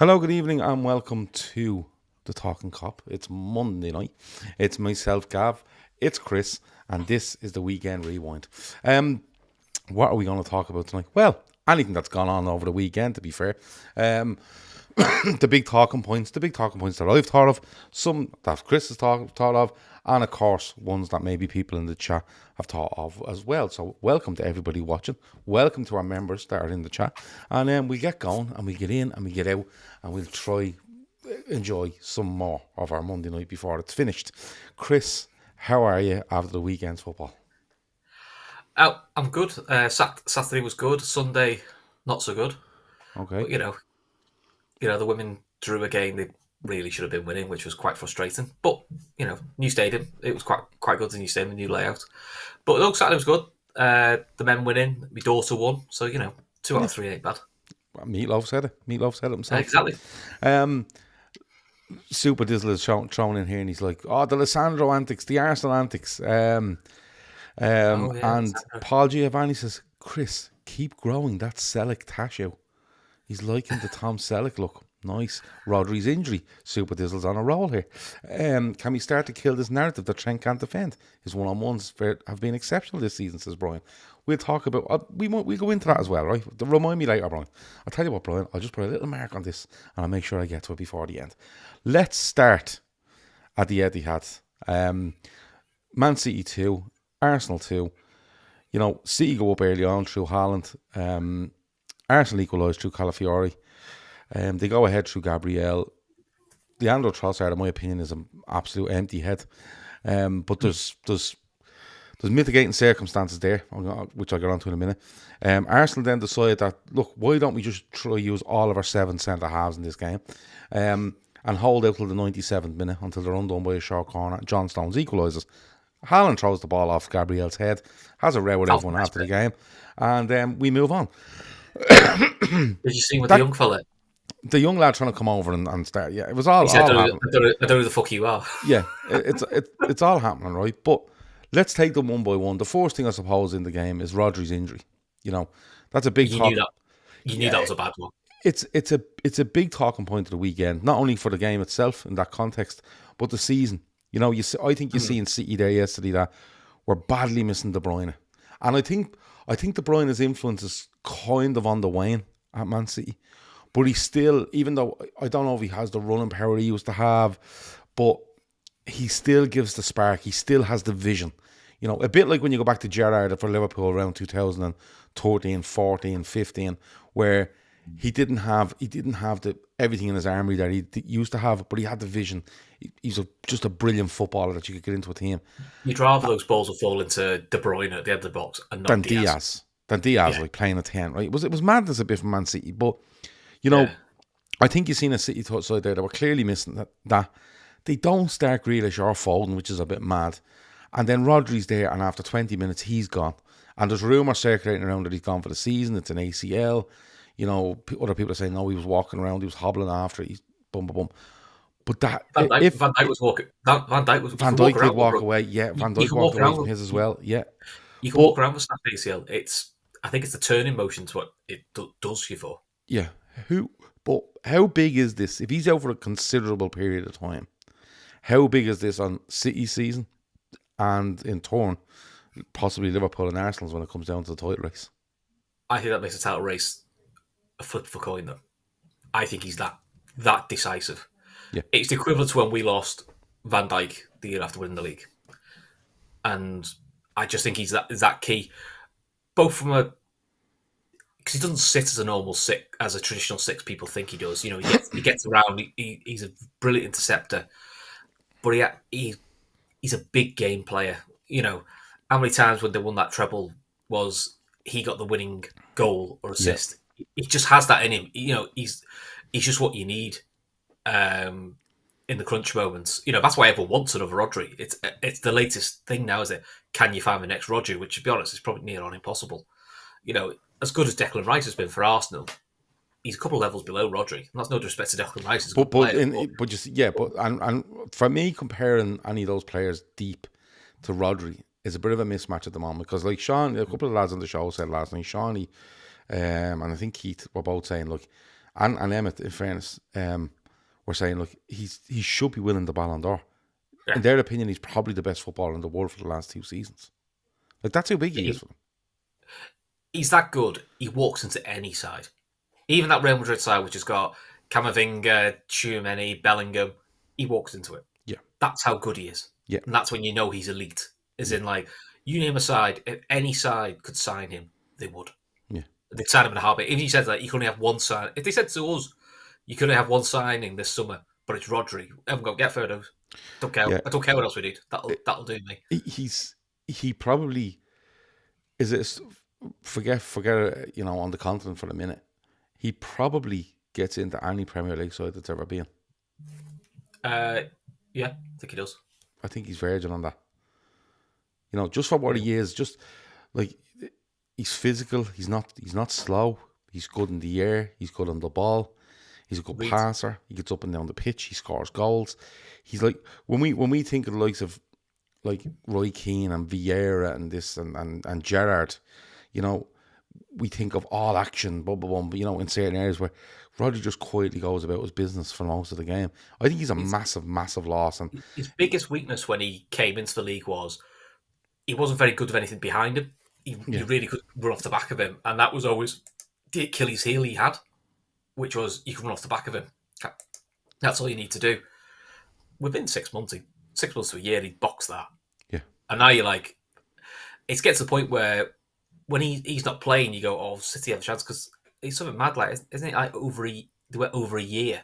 Hello, good evening, and welcome to the Talkin Kop. It's Monday night. It's myself, Gav. It's Chris, and this is the weekend rewind. What are we going to talk about tonight? Well, anything that's gone on over the weekend. To be fair, the big talking points that I've thought of, some that Chris has thought of, and of course ones that maybe people in the chat have thought of as well. So welcome to everybody watching. Welcome to our members that are in the chat, and then we get going and we get in and we get out and we'll try enjoy some more of our Monday night before it's finished. Chris, how are you after the weekend's football? Oh, I'm good. Saturday was good. Sunday, not so good. Okay. But the women drew a game they really should have been winning, which was quite frustrating. But new stadium, it was quite good. The new stadium, the new layout. But look, Saturday was good. The men winning. My daughter won, so 2 out of 3 ain't bad. Meatloaf said it. Meatloaf said it himself. Exactly. Super Dizzle is thrown in here, and he's like, "Oh, the Lissandro antics, the Arsenal antics." And Paul Giovanni says, "Chris, keep growing that Selleck Tasho. He's liking the Tom Selleck look. Nice. Rodri's injury. Super Dizzle's on a roll here. Can we start to kill this narrative that Trent can't defend? His one-on-ones have been exceptional this season," says Brian. We'll talk about, we'll go into that as well, right? Remind me later, Brian. I'll tell you what, Brian, I'll just put a little mark on this and I'll make sure I get to it before the end. Let's start at the Etihad. Man City 2, Arsenal 2. City go up early on through Haaland. Arsenal equalise through Calafiori. They go ahead through Gabriel. Leandro Trossard, in my opinion, is an absolute empty head. But there's mitigating circumstances there, which I'll get onto in a minute. Arsenal then decided that, look, why don't we just try to use all of our 7 centre-halves in this game and hold out till the 97th minute until they're undone by a short corner. John Stones equalises. Haaland throws the ball off Gabriel's head, has a row with everyone after the game, and we move on. Did you see with the young fella? The young lad trying to come over and start. Yeah, it was all. He said, all I don't know who the fuck you are. Yeah, it's all happening, right? But let's take them one by one. The first thing, I suppose, in the game is Rodri's injury. That's a big. You knew that was a bad one. It's a big talking point of the weekend, not only for the game itself in that context, but the season. I think you see in City there yesterday that we're badly missing De Bruyne, and I think De Bruyne's influence is kind of on the wane at Man City, but he's still, even though I don't know if he has the running power he used to have, but he still gives the spark. He still has the vision. A bit like when you go back to Gerrard for Liverpool around 2013, 14, 15, where he didn't have everything in his armory that he used to have, but he had the vision. He's just a brilliant footballer that you could get into a team. You'd rather those balls would fall into De Bruyne at the end of the box and not Diaz. Than Diaz, like playing a 10, right? It was madness a bit from Man City, but I think you've seen a City side there that were clearly missing that they don't start Grealish or Foden, which is a bit mad. And then Rodri's there, and after 20 minutes, he's gone. And there's rumours circulating around that he's gone for the season. It's an ACL. Other people are saying, no, he was walking around, he was hobbling after it. He's boom, boom, boom. But that Van Dijk was walking. Van Dijk did walk away. Yeah, Van Dijk walked away from his as well. Yeah, you can walk around with snapped ACL. I think it's the turning motions what it does you for. Yeah. But how big is this? If he's out for a considerable period of time, how big is this on City season, and in turn, possibly Liverpool and Arsenal's when it comes down to the title race? I think that makes the title race a flip for coin, though. I think he's that decisive. Yeah. It's the equivalent to when we lost Van Dijk the year after winning the league. And I just think he's that key. Both from because he doesn't sit as a normal as a traditional 6 people think he does. He gets around. He's a brilliant interceptor, but he's a big game player. How many times when they won that treble was he got the winning goal or assist? Yeah. He just has that in him. He's just what you need in the crunch moments. That's why everyone wants another Rodri. It's the latest thing now, is it? Can you find the next Rodri? Which, to be honest, is probably near on impossible. As good as Declan Rice has been for Arsenal, he's a couple of levels below Rodri. And that's no disrespect to Declan Rice. And for me, comparing any of those players deep to Rodri is a bit of a mismatch at the moment, because like Sean, a couple of lads on the show said last night, Shawnee, and I think Keith were both saying, look, and Emmett, in fairness, were saying, look, he should be winning the Ballon d'Or. Yeah. In their opinion, he's probably the best footballer in the world for the last 2 seasons. Like, that's how big he is for them. He's that good. He walks into any side. Even that Real Madrid side, which has got Camavinga, Tchouaméni, Bellingham, he walks into it. Yeah. That's how good he is. Yeah. And that's when you know he's elite. As in, like, you name a side, if any side could sign him, they would. Yeah. They'd sign him in a heartbeat. If he said that you can only have one sign, if they said to us, you can only have one signing this summer, but it's Rodri, haven't got to get Ferdo. Don't care. Yeah. I don't care what else we need. That'll do me. He probably is it. Forget on the continent for a minute. He probably gets into any Premier League side that's ever been. Yeah, I think he does. I think he's verging on that. Just for what he is, just like he's physical. He's not slow. He's good in the air. He's good on the ball. He's a good passer. He gets up and down the pitch. He scores goals. He's like when we think of the likes of like Roy Keane and Vieira and this and Gerrard, we think of all action, blah, blah, blah, but, in certain areas where Rodri just quietly goes about his business for most of the game. I think he's a massive, massive loss. And his biggest weakness when he came into the league was he wasn't very good with anything behind him. He really could run off the back of him, and that was always the Achilles heel he had, which was you can run off the back of him. That's all you need to do. Within 6 months, 6 months to a year, he'd boxed that. Yeah. And now you're like, it gets to the point where when he's not playing, you go, "Oh, City have a chance," because it's something mad, like isn't it? Like they went over a year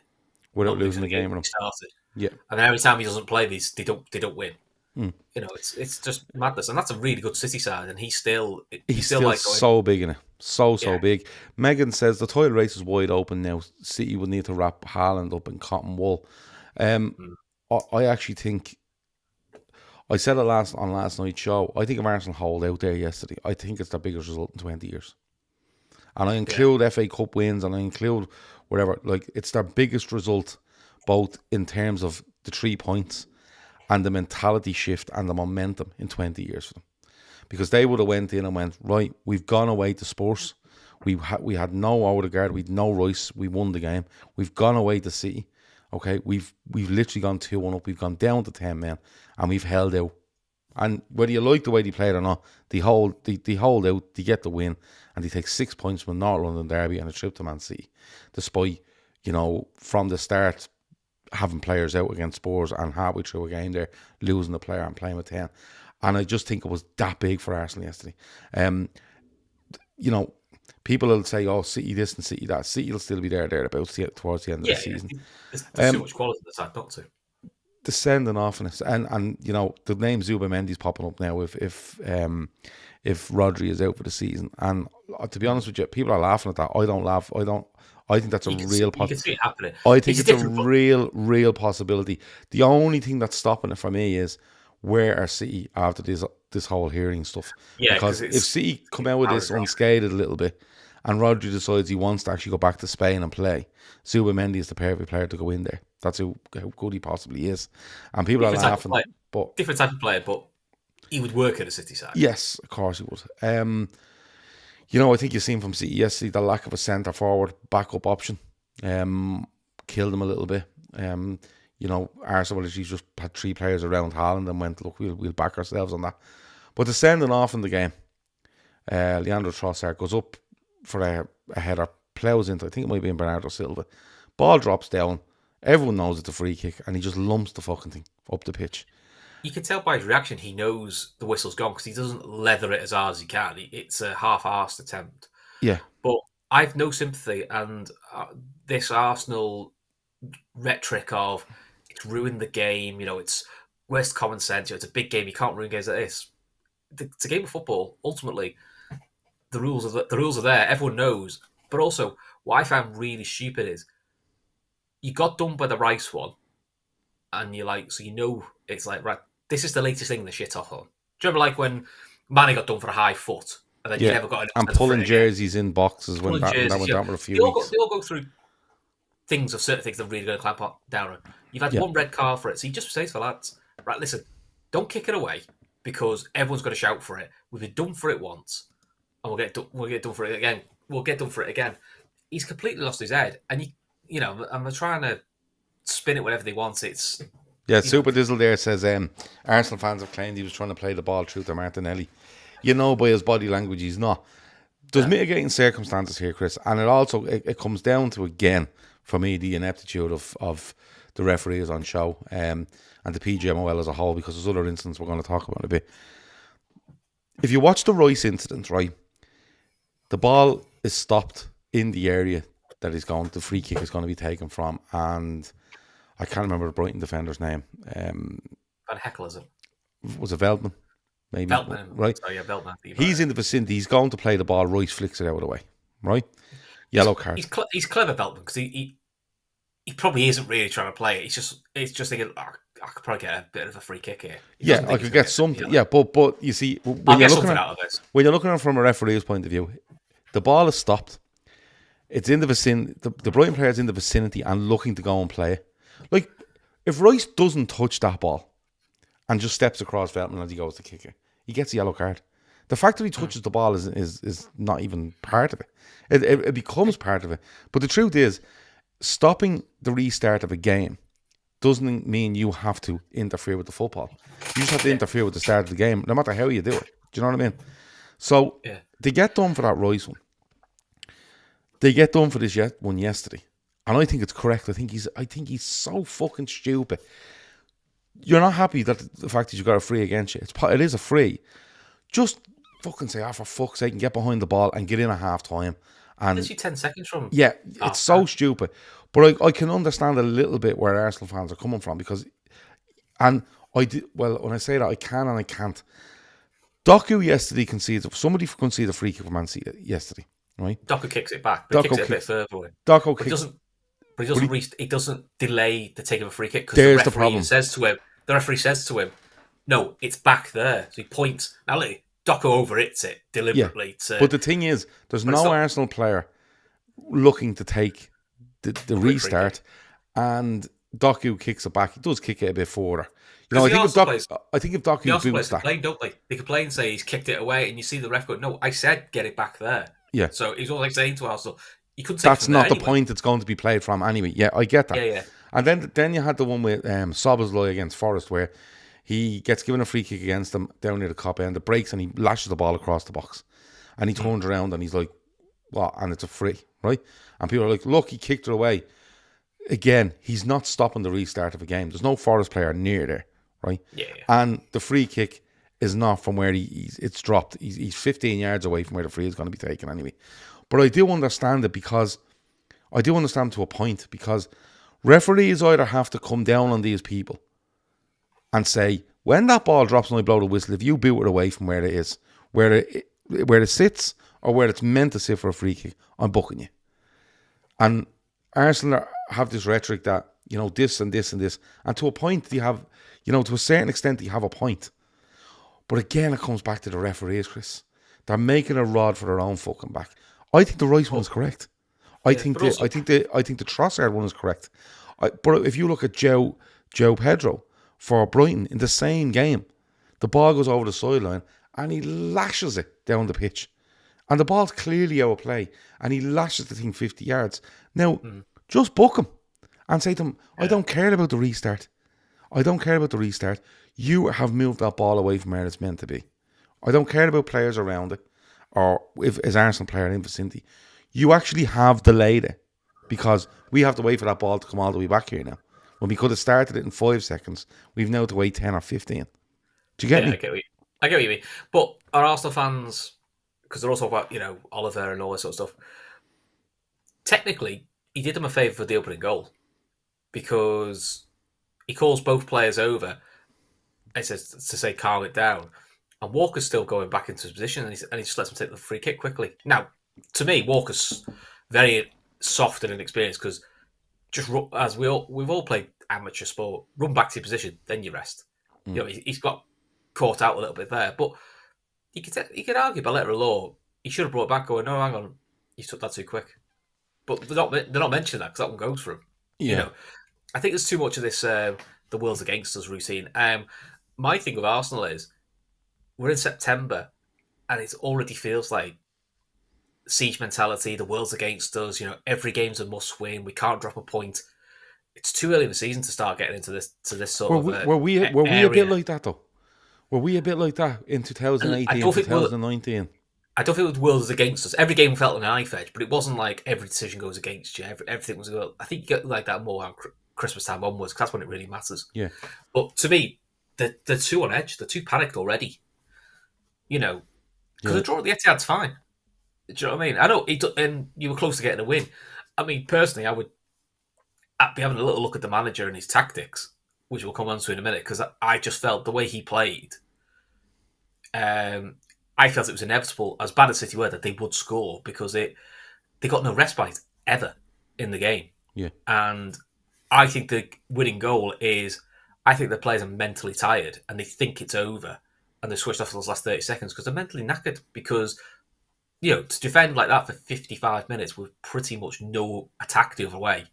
without losing the game. Started. Yeah, and then every time he doesn't play, they don't win. Mm. It's just madness, and that's a really good City side, and he's still like so big in it, so big. Megan says the title race is wide open now. City would need to wrap Haaland up in cotton wool. I actually think. I said it on last night's show. I think if Arsenal hold out there yesterday, I think it's their biggest result in 20 years. And I include FA Cup wins and I include whatever. Like, it's their biggest result, both in terms of the 3 points and the mentality shift and the momentum in 20 years for them. Because they would have went in and went, right, we've gone away to Spurs. We had no Odegaard, we had no Rice. We won the game. We've gone away to City. Okay, we've literally gone 2-1 up. We've gone down to 10 men, and we've held out. And whether you like the way they played or not, they hold out, they get the win, and they take 6 points from North London Derby and a trip to Man City, despite from the start having players out against Spurs and halfway through a game there losing the player and playing with 10. And I just think it was that big for Arsenal yesterday. People will say, "Oh, City this and City that." City will still be thereabouts towards the end of the season. There's so much quality in the side, not to. The sending off and the name Zubamendi's popping up now if Rodri is out for the season. And to be honest with you, people are laughing at that. I don't laugh. I think that's a real possibility. You can see it happening. I think it's a real possibility. The only thing that's stopping it for me is where are City after this whole hearing stuff? Yeah, because if City come out with this unscathed a little bit, and Rodri decides he wants to actually go back to Spain and play, Zubamendi is the perfect player to go in there. That's how good he possibly is. And people are laughing. But different type of player, but he would work at a City side. Yes, of course he would. I think you've seen from City yesterday the lack of a centre forward backup option killed him a little bit. Arsenal literally just had 3 players around Haaland and went, look, we'll back ourselves on that. But the sending off in the game, Leandro Trossard goes up for a header, ploughs into, I think it might be in Bernardo Silva. Ball drops down. Everyone knows it's a free kick, and he just lumps the fucking thing up the pitch. You can tell by his reaction he knows the whistle's gone because he doesn't leather it as hard as he can. It's a half-arsed attempt. Yeah. But I've no sympathy, and this Arsenal rhetoric of it's ruined the game, it's where's common sense, it's a big game, you can't ruin games like this. It's a game of football. Ultimately, the rules are there, everyone knows. But also, what I found really stupid is you got done by the Rice one, and you're like, so it's like, right, this is the latest thing to shit off on. Do you remember like when Manny got done for a high foot, and then you never got and pulling jerseys in boxes when that went down for a few weeks. They all go through things of certain things they're really going to clamp down on. You've had one red card for it, so you just say to the lads, right, listen, don't kick it away because everyone's going to shout for it. We've been done for it once, and we'll get done for it again. We'll get done for it again. he's completely lost his head, and and they're trying to spin it whatever they want. It's Yeah, Super Dizzle there says Arsenal fans have claimed he was trying to play the ball through to Martinelli. You know by his body language he's not. There's mitigating circumstances here, Chris, and it comes down to, again, for me, the ineptitude of the referees on show and the PGMOL as a whole, because there's other incidents we're going to talk about in a bit. If you watch the Rice incident, right, the ball is stopped in the area that the free kick is going to be taken from, and I can't remember the Brighton defender's name. Van Heckel, is it? Was it Veltman? Maybe. Veltman, right? Oh yeah, Veltman. He's in the vicinity. He's going to play the ball. Rice flicks it out of the way, right? Yellow card. He's clever, Veltman, because he probably isn't really trying to play it. It's just thinking, I could probably get a bit of a free kick here. Yeah, I could get something. Yeah, but you see, when you're looking at it from a referee's point of view, the ball is stopped. It's in the vicinity. The Brighton player's in the vicinity and looking to go and play it. Like, if Rice doesn't touch that ball and just steps across Veltman as he goes to kick it, he gets a yellow card. The fact that he touches the ball is not even part of it. It becomes part of it. But the truth is, stopping the restart of a game doesn't mean you have to interfere with the football. You just have to interfere with the start of the game, no matter how you do it. Do you know what I mean? So, they get done for that Rice one. They get done for this one yesterday. And I think it's correct. I think he's so fucking stupid. You're not happy that the fact that you got a free against you. It is a free. Just fucking say, for fuck's sake, and get behind the ball and get in at half time. And it's 10 seconds from. Yeah, it's so stupid. But I can understand a little bit where Arsenal fans are coming from, because, and when I say that, I can and I can't. Doku yesterday conceded. Somebody conceded a free kick for Man City yesterday, right? Doku kicks it back. But he kicks it a bit further away. He doesn't delay the take of a free kick, because the referee says to him, no, it's back there. So he points. Now look, Doku overhits it deliberately. But the thing is, there's no Arsenal player looking to take the restart, and Doku kicks it back. He does kick it a bit further. I think if Doku boots that, don't they? They complain and say he's kicked it away, and you see the ref go, "No, I said get it back there." Yeah. So he's all saying to Arsenal, you couldn't say that's not the point it's going to be played from anyway. Yeah, I get that. Yeah. And then you had the one with Szoboszlai against Forest, where he gets given a free kick against them down near the Kop end. It breaks and he lashes the ball across the box, and he turns around and he's like, "What?" And it's a free, right? And people are like, "Look, he kicked it away." Again, he's not stopping the restart of a game. There's no Forest player near there, right? Yeah. And the free kick is not from where it's dropped. He's 15 yards away from where the free is going to be taken anyway. But I do understand it, because I do understand to a point, because referees either have to come down on these people and say, when that ball drops and I blow the whistle, if you boot it away from where it is, where it sits, or where it's meant to sit for a free kick, I'm booking you. And Arsenal have this rhetoric that, this and this and this, and to a point they have, to a certain extent they have a point. But again, it comes back to the referees, Chris. They're making a rod for their own fucking back. I think the Rice one's correct. I think the Trossard one is correct. But if you look at Joe Pedro for Brighton in the same game, the ball goes over the sideline and he lashes it down the pitch, and the ball's clearly out of play, and he lashes the thing 50 yards. Now, just book him and say to him, I don't care about the restart. You have moved that ball away from where it's meant to be. I don't care about players around it, or if as Arsenal player in vicinity. You actually have delayed it, because we have to wait for that ball to come all the way back here now. When we could have started it in 5 seconds, we've now to wait 10 or 15. Do you get me? I get what you mean. But are Arsenal fans, because they're also about, Oliver and all this sort of stuff, technically, he did them a favour for the opening goal, because he calls both players over and says to say calm it down, and Walker's still going back into his position, and he just lets him take the free kick quickly. Now, to me, Walker's very soft and inexperienced, because just as we've all played amateur sport, run back to your position, then you rest. He's got caught out a little bit there, but you could argue by letter of law he should have brought it back, going, no, hang on, you took that too quick. But they're not mentioning that, because that one goes for him. Yeah. I think there's too much of this the world's against us routine. My thing with Arsenal is we're in September, and it already feels like siege mentality. The world's against us. Every game's a must win. We can't drop a point. It's too early in the season to start getting into this sort of Were we a area. bit like that though? Were we a bit like that in 2018, 2019? I don't think the world was against us. Every game felt an knife edge, but it wasn't like every decision goes against you. Everything was good. I think you get like that more around Christmas time onwards, because that's when it really matters. Yeah. But to me, they're too on edge. They're too panicked already. Because a draw at the Etihad's fine. Do you know what I mean? I know, and you were close to getting a win. I mean, personally, I would be having a little look at the manager and his tactics, which we'll come on to in a minute, because I just felt the way he played. I felt it was inevitable, as bad as City were, that they would score, because they got no respite ever in the game. Yeah. And I think the winning goal is, I think the players are mentally tired and they think it's over, and they switched off for those last 30 seconds because they're mentally knackered. Because, to defend like that for 55 minutes with pretty much no attack the other way,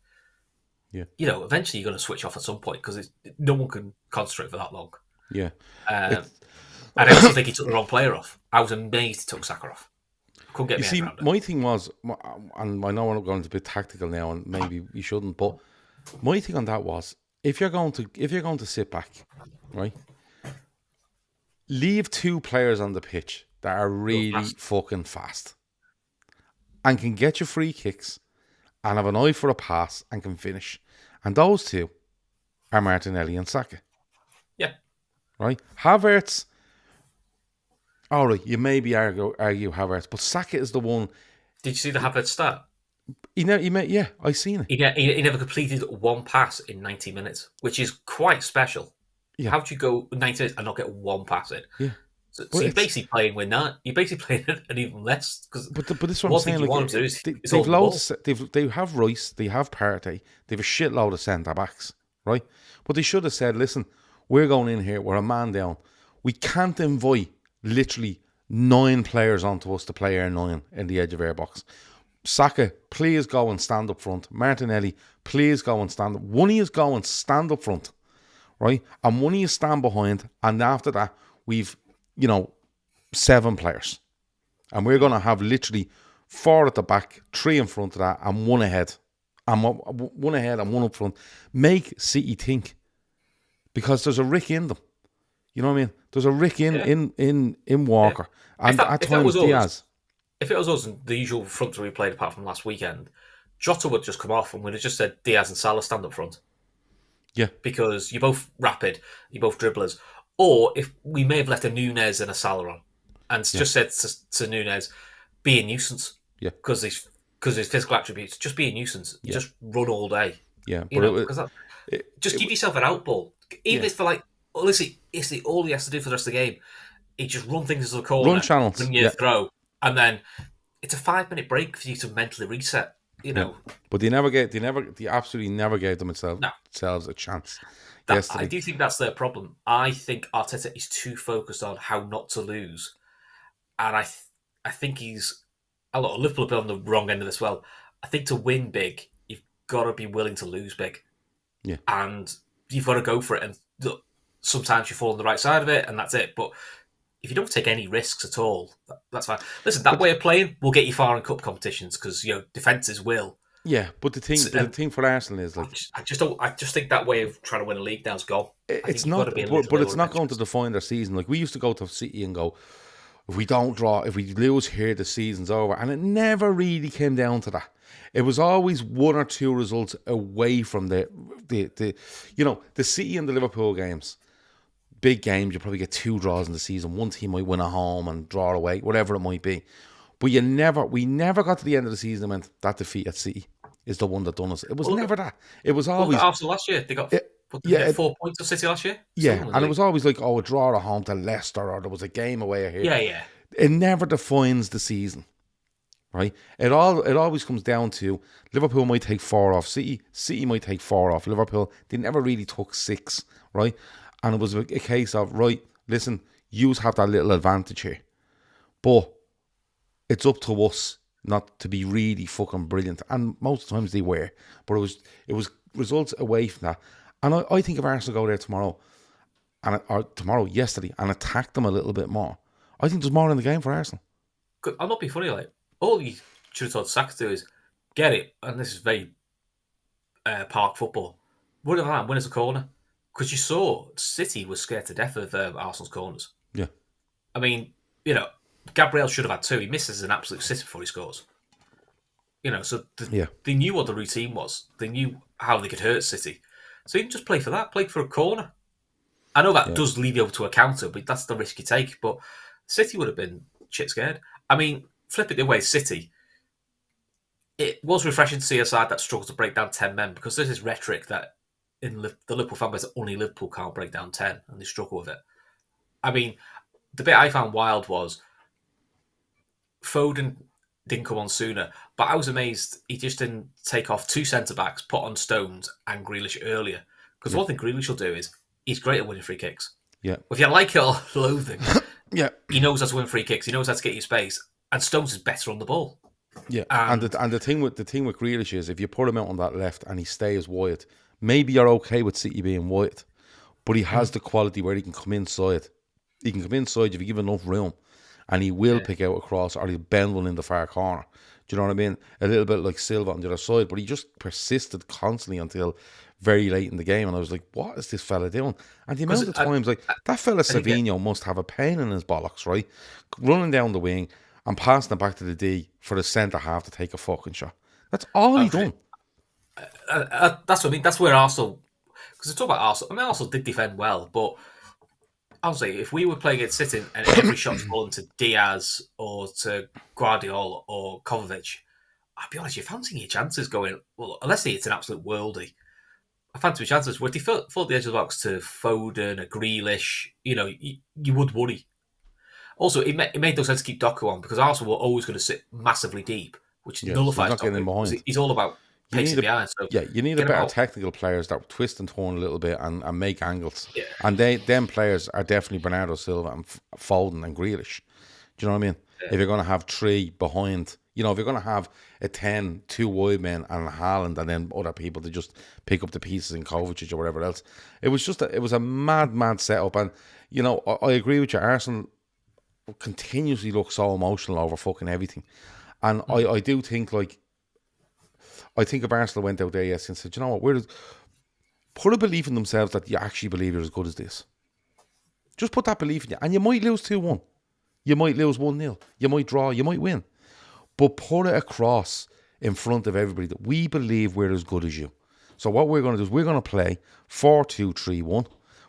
eventually you're going to switch off at some point, because no one can concentrate for that long. Yeah. And I also think he took the wrong player off. I was amazed he took Saka off. Couldn't get me head around it. My thing was, and I know I'm going to be tactical now, and maybe we shouldn't, but my thing on that was, if you're going to sit back, right, leave two players on the pitch that are really fucking fast and can get you free kicks and have an eye for a pass and can finish, and those two are Martinelli and Saka. Yeah. Right, Havertz. All right, you maybe argue Havertz, but Saka is the one. Did you see the Havertz stat? Yeah, I seen it. He never completed one pass in 90 minutes, which is quite special. Yeah. How do you go 90 minutes and not get one pass in? Yeah. So you're basically playing with that. You're basically playing an even less. But this is what I'm saying. Like, want to do is they've loads. They have Rice, they have Partey, they have a shitload of centre backs, right? But they should have said, listen, we're going in here, we're a man down. We can't invite literally 9 players onto us to play our 9 in the edge of our box. Saka, please go and stand up front. Martinelli, please go and stand up. One of you go and stand up front, right? And one of you stand behind. And after that, we've, 7 players. And we're going to have literally 4 at the back, 3 in front of that, and 1 ahead. And 1 ahead and 1 up front. Make City think. Because there's a Rick in them. You know what I mean? There's a Rick in Walker. Yeah. And at times Diaz. If it was us and the usual front three we played apart from last weekend, Jota would just come off and we'd have just said Diaz and Salah stand up front. Yeah. Because you're both rapid, you're both dribblers. Or if we may have left a Nunez and a Salah on and just said to Nunez, be a nuisance. Yeah. Because his physical attributes, just be a nuisance. You just run all day. Yeah. Just give yourself an out ball. Even if for like, honestly, all he has to do for the rest of the game, he just run things to the corner, run channels, bring you a throw, and then it's a 5-minute break for you to mentally reset. But they absolutely never gave themselves a chance. I do think that's their problem. I think Arteta is too focused on how not to lose, and I think he's a lot of Liverpool are on the wrong end of this. Well, I think to win big, you've got to be willing to lose big, and you've got to go for it. And sometimes you fall on the right side of it, and that's it. But if you don't take any risks at all, that's fine. Listen, that way of playing will get you far in cup competitions because defences will. Yeah, but the thing for Arsenal is like I just think that way of trying to win a league now is gone. It's not, but it's not going to define their season. Like we used to go to City and go, if we don't draw, if we lose here, the season's over, and it never really came down to that. It was always 1 or 2 results away from the City and the Liverpool games. Big games, you probably get 2 draws in the season. One team might win at home and draw away, whatever it might be. But we never got to the end of the season and went, that defeat at City is the one that done us. It was never that. It was always Arsenal last year. They got 4 points of City last year. Yeah, and it was always like, a draw at home to Leicester, or there was a game away here. Yeah. It never defines the season, right? It always comes down to Liverpool might take 4 off City. City might take 4 off Liverpool. They never really took 6, right? And it was a case of, right, listen, yous have that little advantage here. But it's up to us not to be really fucking brilliant. And most times they were. But it was results away from that. And I think if Arsenal go there tomorrow, yesterday, and attack them a little bit more, I think there's more in the game for Arsenal. I'll not be funny, like, All you should have told Saka to do is get it, and this is very park football. Run it around, win us a corner. Because you saw City was scared to death of Arsenal's corners. Yeah. I mean, you know, Gabriel should have had two. He misses an absolute sitter before he scores. You know, so they knew what the routine was. They knew how they could hurt City. So you can just play for that, play for a corner. I know that does leave you over to a counter, but that's the risk you take. But City would have been shit scared. I mean, flip it the way, City. It was refreshing to see a side that struggled to break down 10 men, because there's this rhetoric that in the Liverpool fan base that only Liverpool can't break down 10 and they struggle with it. I mean, the bit I found wild was Foden didn't come on sooner, but I was amazed he just didn't take off two centre-backs, put on Stones and Grealish earlier. Because one thing Grealish will do is he's great at winning free kicks. Yeah. If you like it or loathe him, he knows how to win free kicks. He knows how to get you space. And Stones is better on the ball. Yeah, and the thing with Grealish is, if you put him out on that left and he stays wide, maybe you're okay with City being wide, but he has the quality where he can come inside. He can come inside if you give enough room, and he will pick out a cross, or he'll bend one in the far corner. Do you know what I mean? A little bit like Silva on the other side, but he just persisted constantly until very late in the game, and I was like, what is this fella doing? And the amount of times, like, that fella Savinho must have a pain in his bollocks, right? Running down the wing and passing it back to the D for the centre half to take a fucking shot. That's all he done. That's what I mean. That's where Arsenal, because I talk about Arsenal. I mean, Arsenal did defend well, but honestly, if we were playing against City and every shot's fallen to Diaz or to Guardiola or Kovacic, I'll be honest, you're fancying your chances going, well, unless it's an absolute worldie, I fancy my chances. If you fall the edge of the box to Foden, a Grealish, you would worry. Also, it made no sense to keep Doku on, because Arsenal were always going to sit massively deep, which nullifies Doku. He's all about pacing behind. So you need a better technical players that twist and turn a little bit and make angles. Yeah. And them players are definitely Bernardo Silva and Foden and Grealish. Do you know what I mean? Yeah. If you're going to have three behind, if you're going to have a 10, two wide men and Haaland, and then other people to just pick up the pieces in Kovacic or whatever else, it was a mad setup. And I agree with you. Arsenal continuously look so emotional over fucking everything, and I do think, like, I think if Arsenal went out there yesterday and said, you know what, put a belief in themselves that you actually believe you're as good as this. Just put that belief in you, and you might lose 2-1, you might lose 1-0, you might draw, you might win, but put it across in front of everybody that we believe we're as good as you. So what we're going to do is we're going to play 4-2-3-1.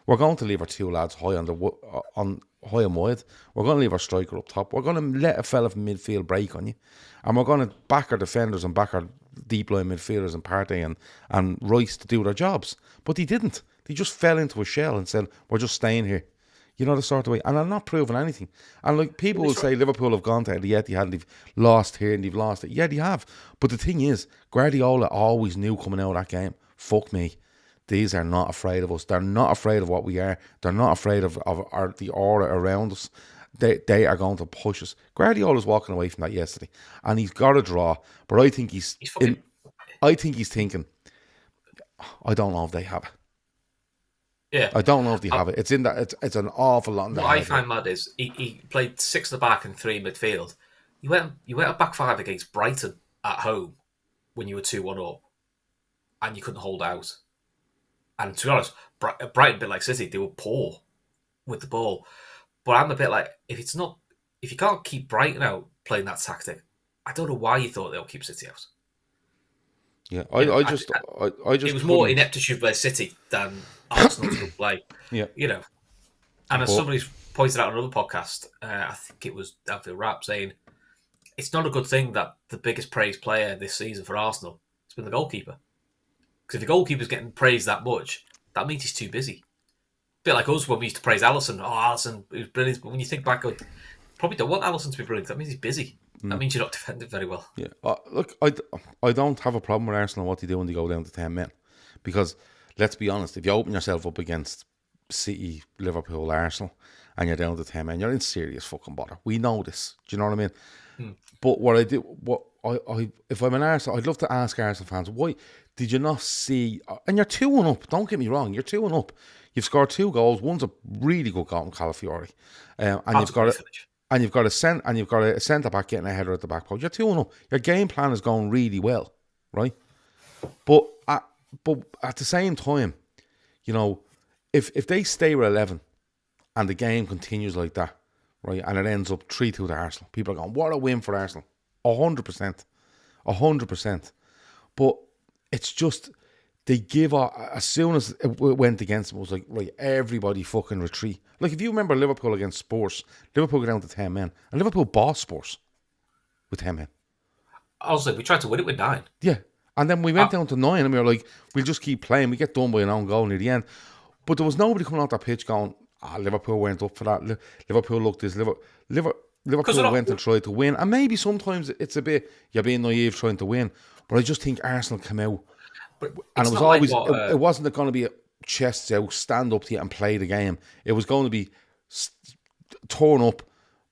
We're going to leave our two lads high high and wide. We're going to leave our striker up top. We're going to let a fella from midfield break on you. And we're going to back our defenders and back our deep line midfielders and Partey and Rice to do their jobs. But they didn't. They just fell into a shell and said, we're just staying here. You know, the sort of way. And I'm not proving anything. And like, people will say Liverpool have gone to the Etihad and they've lost here and they've lost it. Yeah, they have. But the thing is, Guardiola always knew coming out of that game, fuck me, these are not afraid of us. They're not afraid of what we are. They're not afraid of the aura around us. They are going to push us. Guardiola's walking away from that yesterday, and he's got a draw. But I think he's thinking, I don't know if they have it. Yeah, I don't know if they have it. It's in that. It's an awful lot. What I find mad is he played 6 at the back and 3 midfield. You went a back 5 against Brighton at home when you were 2-1 up, and you couldn't hold out. And to be honest, Brighton, a bit like City, they were poor with the ball. But I'm a bit like, if you can't keep Brighton out playing that tactic, I don't know why you thought they'll keep City out. Yeah, I just it was more ineptitude by City than Arsenal to play. Yeah, And as somebody's pointed out on another podcast, I think it was Anfield Rap, saying it's not a good thing that the biggest praised player this season for Arsenal has been the goalkeeper. Because if the goalkeeper's getting praised that much, that means he's too busy. A bit like us when we used to praise Alisson. Oh, Alisson is brilliant. But when you think back, you probably don't want Alisson to be brilliant. That means he's busy. That means you're not defending very well. Yeah. Look, I don't have a problem with Arsenal what they do when they go down to 10 men. Because, let's be honest, if you open yourself up against City, Liverpool, Arsenal, and you're down to 10 men, you're in serious fucking bother. We know this. Do you know what I mean? But if I'm an Arsenal, I'd love to ask Arsenal fans, why did you not see? And you're 2-1 up. Don't get me wrong. You're 2-1 up. You've scored 2 goals. One's a really good goal from Calafiori, and you've got it. and you've got a centre back getting a header at the back post. You're 2-0. Your game plan is going really well, right? But at the same time, you know, if they stay with 11 and the game continues like that, right, and it ends up 3-2 to Arsenal, people are going, what a win for Arsenal. 100%. 100%. But it's just, they give up, as soon as it went against them, it was like, right, everybody fucking retreat. Like, if you remember Liverpool against Spurs, Liverpool go down to 10 men, and Liverpool bossed Spurs with 10 men. Honestly, we tried to win it with 9. Yeah. And then we went down to 9, and we were like, we'll just keep playing. We get done by an own goal near the end. But there was nobody coming off that pitch going, Liverpool went up for that. Liverpool looked this. Liverpool went and tried to win. And maybe sometimes it's a bit, you're being naive trying to win. But I just think Arsenal came out. And it was always, it wasn't going to be a chests out, stand up to you and play the game. It was going to be torn up,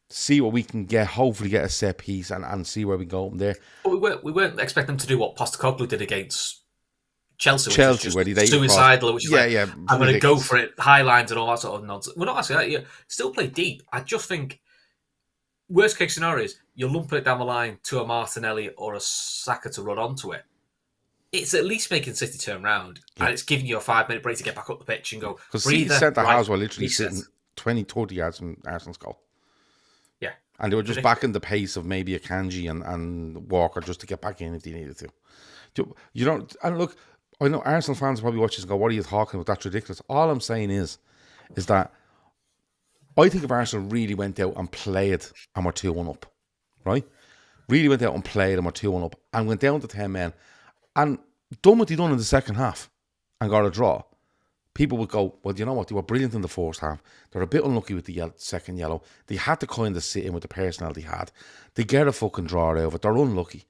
see what we can get, hopefully get a set piece and see where we go from there. But we weren't expecting them to do what Postecoglou did against Chelsea, where they suicidal, which is I'm going to go for it, high lines and all that sort of nonsense. We're not asking that. You still play deep. I just think worst case scenario is you're lumping it down the line to a Martinelli or a Saka to run onto it. It's at least making City turn round, and it's giving you a 5-minute break to get back up the pitch and go. Because City centre-halves were literally sitting 20, 30 yards from Arsenal's goal. Yeah. And they were just backing the pace of maybe a Kanji and Walker just to get back in if they needed to. You don't. And look, I know Arsenal fans probably watch this and go, what are you talking about? That's ridiculous. All I'm saying is that I think if Arsenal really went out and played and were 2-1 up, right? Really went out and played and were 2-1 up and went down to 10 men and done what they done in the second half and got a draw, people would go, well, you know what? They were brilliant in the first half. They're a bit unlucky with the second yellow. They had to kind of sit in with the personnel they had. They get a fucking draw out of it. They're unlucky.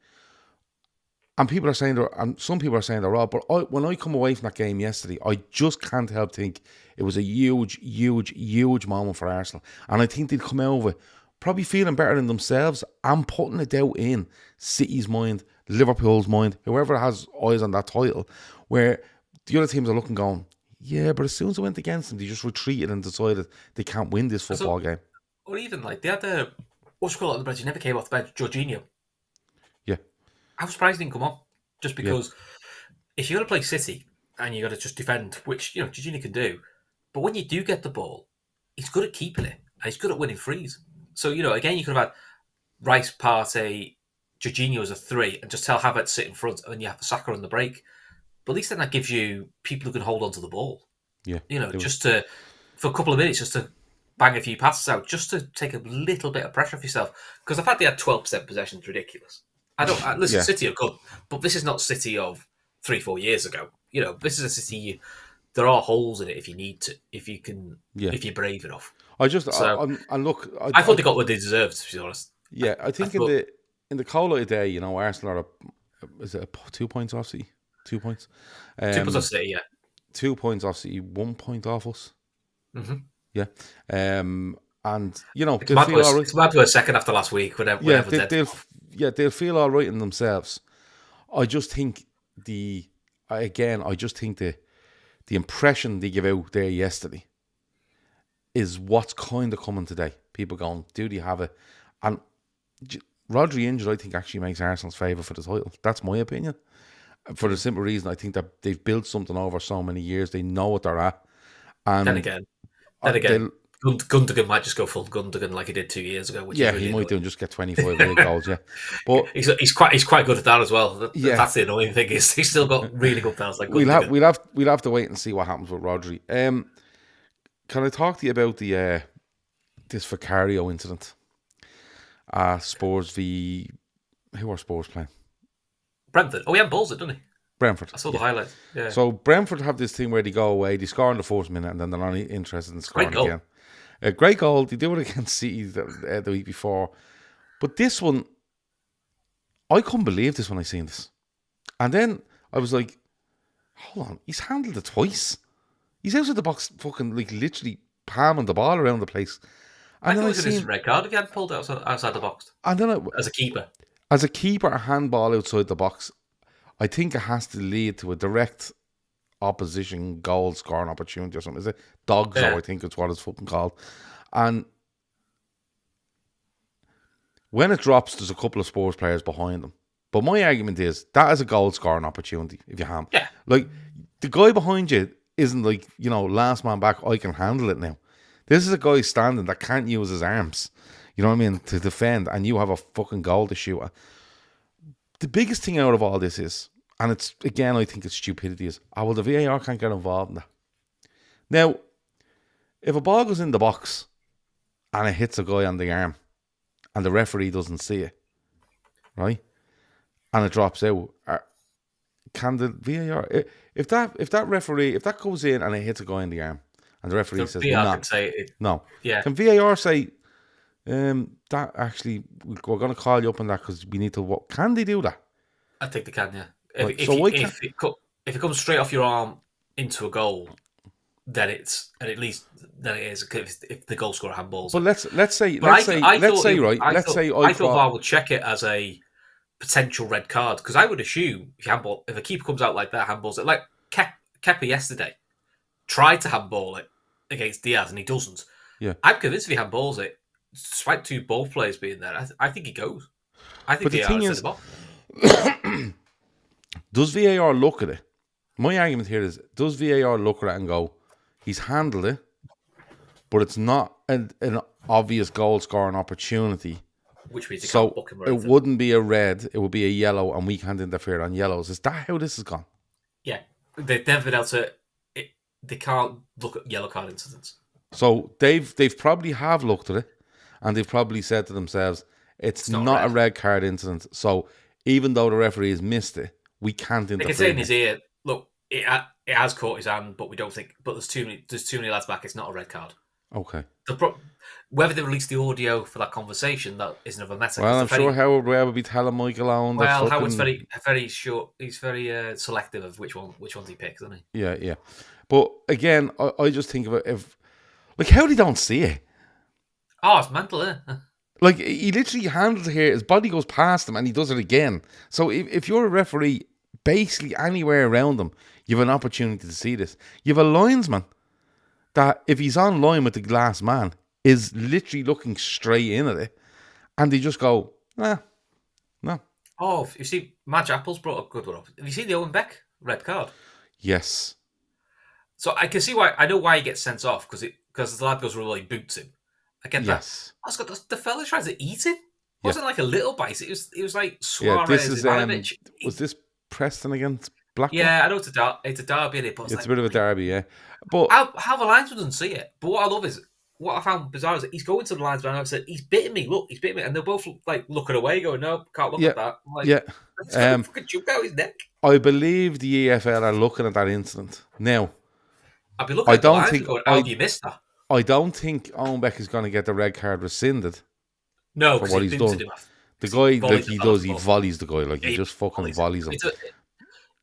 And people are saying some people are saying they're wrong. But when I come away from that game yesterday, I just can't help think it was a huge, huge, huge moment for Arsenal. And I think they'd come out of it probably feeling better than themselves and putting it out in City's mind, Liverpool's mind, whoever has eyes on that title, where the other teams are looking going, yeah, but as soon as it went against them, they just retreated and decided they can't win this football game. Or even like they had what's called on the bench, he never came off the bench, Jorginho. Yeah. I was surprised he didn't come on. Just because if you're going to play City and you've got to just defend, which, Jorginho can do, but when you do get the ball, he's good at keeping it and he's good at winning frees. So, again, you could have had Rice, Partey, Jorginho as a 3 and just tell Havertz sit in front and then you have Saka on the break. But at least then that gives you people who can hold on to the ball. Yeah. For a couple of minutes, just to bang a few passes out, just to take a little bit of pressure off yourself. Because the fact they had 12% possession is ridiculous. City are good, but this is not City of 3-4 years ago. This is a City. There are holes in it if you need to, if you can, if you're brave enough. I thought they got what they deserved, to be honest. Yeah, I think in the cold light of day, Arsenal are is it 2 points off City? 2 points. 2 points off City, yeah. 2 points off City, 1 point off us. Mm-hmm. Yeah. And they'll feel all right. It's mad to a second after last week. They'll feel all right in themselves. I just think the impression they give out there yesterday is what's kind of coming today. People going, do they have it? And Rodri injured, I think, actually makes Arsenal's favour for the title. That's my opinion. For the simple reason, I think that they've built something over so many years. They know what they're at. And then again, Gundogan might just go full Gundogan like he did 2 years ago. Which he might do and just get 25 league goals. Yeah, but he's quite good at that as well. That's the annoying thing is he's still got really good players like Gundogan. We'll have to wait and see what happens with Rodri. Can I talk to you about this Vicario incident? Spurs who are Spurs playing? Brentford. Oh, he had balls it, didn't he? Brentford. I saw the highlights. Yeah. So Brentford have this thing where they go away, they score in the first minute, and then they're not interested in scoring again. A great goal. They do it against City the week before. But this one, I couldn't believe this when I seen this. And then I was like, hold on, he's handled it twice. He's outside the box fucking literally palming the ball around the place. And I thought it was a red card if he hadn't pulled it outside the box. And then as a keeper. As a keeper, a handball outside the box, I think it has to lead to a direct opposition goal scoring opportunity or something. Is it Dogs? I think it's what it's fucking called. And When it drops, there's a couple of Spurs players behind them. But my argument is that is a goal scoring opportunity if you have. Yeah. Like, the guy behind you isn't like, last man back, I can handle it now. This is a guy standing that can't use his arms, you know what I mean, to defend, and you have a fucking goal to shoot at. The biggest thing out of all this is, and it's, again, I think it's stupidity, is, well, the VAR can't get involved in that. Now, if a ball goes in the box and it hits a guy on the arm and the referee doesn't see it, right, and it drops out, can the VAR, if that goes in and it hits a guy in the arm and the referee says no, yeah, can VAR say that actually we're going to call you up on that because we need to? What can they do that? I think they can. Yeah. If it comes straight off your arm into a goal, then it is if the goal scorer handballs. But let's say I thought VAR would check it as a potential red card, because I would assume if a keeper comes out like that, handballs it, like Kepa yesterday tried to handball it against Diaz and he doesn't. Yeah, I'm convinced if he handballs it, despite two ball players being there, I think he goes. I think the thing is, does VAR look at it? My argument here is, does VAR look at it and go, he's handled it, but it's not an obvious goal scoring opportunity, which means so it wouldn't be a red, it would be a yellow, and we can't interfere on yellows. Is that how this has gone? Yeah, they've never been able to. They can't look at yellow card incidents. So they've probably have looked at it, and they've probably said to themselves, it's not a red card incident. So even though the referee has missed it, we can't interfere. They can say in his ear, look, it has caught his hand, but we don't think. But there's too many lads back. It's not a red card. Okay. Whether they release the audio for that conversation, that isn't of a matter. Well, I'm sure Howard Webb would be telling Michael Owen. Well, Howard's very short. He's very selective of which ones he picks, isn't he? Yeah. But again, I just think of it how they don't see it. Oh, it's mental, eh? Like, he literally handles it here, his body goes past him and he does it again. So if you're a referee, basically anywhere around him, you have an opportunity to see this. You have a linesman that, if he's on line with the glass man, is literally looking straight in at it, and they just go, no. Oh, you see, Madge Apple's brought a good one up. Have you seen the Owen Beck red card? Yes. So I can see why. I know why he gets sent off, because the lad goes really boots him. I get that. The fella tries to eat him. It wasn't like a little bite. It was like Suarez. This is was this Preston against Blackburn? Yeah, I know it's a derby in it, but it's a bit of a derby, yeah. But how the linesman doesn't see it. But what I love is, what I found bizarre is that he's going to the linesman and I've said, he's bitten me. Look, he's bitten me, and they're both like looking away, going, no, can't look at that. I'm like, fucking choke out his neck. I believe the EFL are looking at that incident now. I'd be looking at the linesman going, how have you missed that? I don't think Owen Beck is going to get the red card rescinded. No, for what he's done. The guy, like he does, he volleys the guy, like he just fucking volleys him.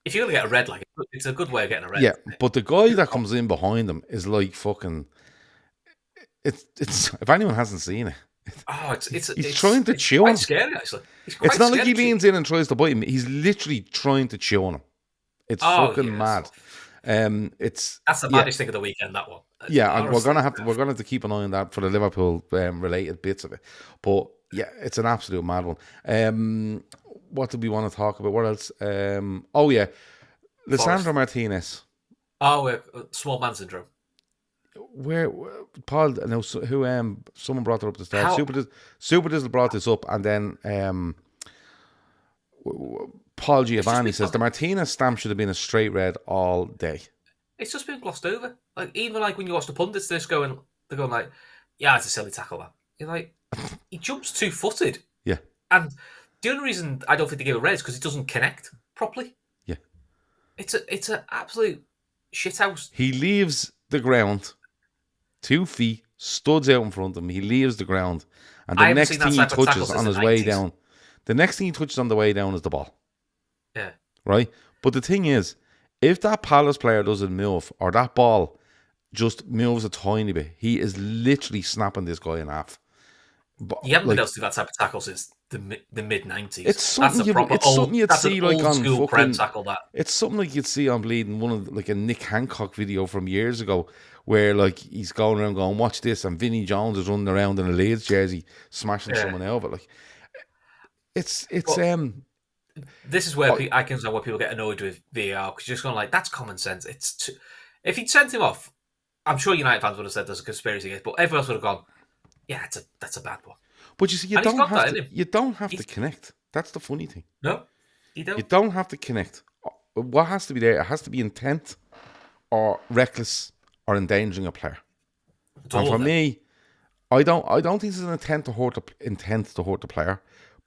If you're going to get a red, like, it's a good way of getting a red. Yeah, but the guy that comes in behind him is like fucking. It's if anyone hasn't seen it. He's trying to chew him. It's scary, actually. It's not like he leans in and tries to bite him. He's literally trying to chew on him. It's fucking mad. That's the baddest thing of the weekend. That one. Yeah, we're gonna have to keep an eye on that for the Liverpool related bits of it. But yeah, it's an absolute mad one. What do we want to talk about? What else? Lisandro Martinez. Small man syndrome. Where Paul? No, who? Someone brought it up at the start. Super Dizzle brought this up, and then Paul Giovanni says the Martinez stamp should have been a straight red all day. It's just been glossed over. Like, even like when you watch the pundits, they're going like, yeah, it's a silly tackle, that. You're like, he jumps 2-footed. Yeah. And the only reason I don't think they give a red is because it doesn't connect properly. Yeah. It's an absolute shithouse. He leaves the ground, 2 feet, studs out in front of him. He leaves the ground, and the next thing he touches on his way down, the next thing he touches on the way down is the ball. Yeah. Right? But the thing is, if that Palace player doesn't move, or that ball just moves a tiny bit, he is literally snapping this guy in half. But, you haven't been able to do that type of tackle since the mid-90s. It's something you'd see like on fucking tackle. That it's something like you'd see on bleeding one of like a Nick Hancock video from years ago, where like he's going around going, watch this, and Vinnie Jones is running around in a Leeds jersey smashing someone over. Like, it's But this is where I can understand why people get annoyed with VAR, because you're just going like, that's common sense. If he'd sent him off, I'm sure United fans would have said there's a conspiracy against, but everyone else would have gone, yeah, that's a bad one. but you see, And he's got that in him. you don't have to connect. That's the funny thing. No, you don't. You don't have to connect. What has to be there? It has to be intent, or reckless, or endangering a player. And for me, I don't think it's an intent to hurt the player,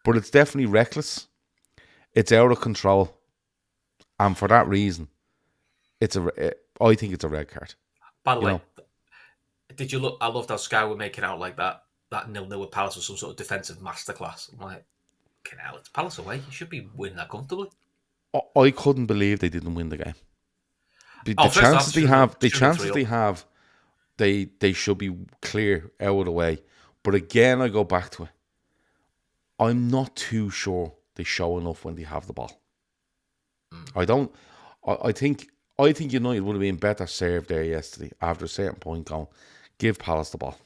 but it's definitely reckless. It's out of control, and for that reason, I think it's a red card. By the way, did you look? I loved how Sky were making out like that 0-0 with Palace was some sort of defensive masterclass. I'm like, hell, it's Palace away. You should be winning that comfortably. I couldn't believe they didn't win the game. The chances they have, they should be clear out of the way. But again, I go back to it. I'm not too sure they show enough when they have the ball. I don't. I think United would have been better served there yesterday after a certain point going, give Palace the ball.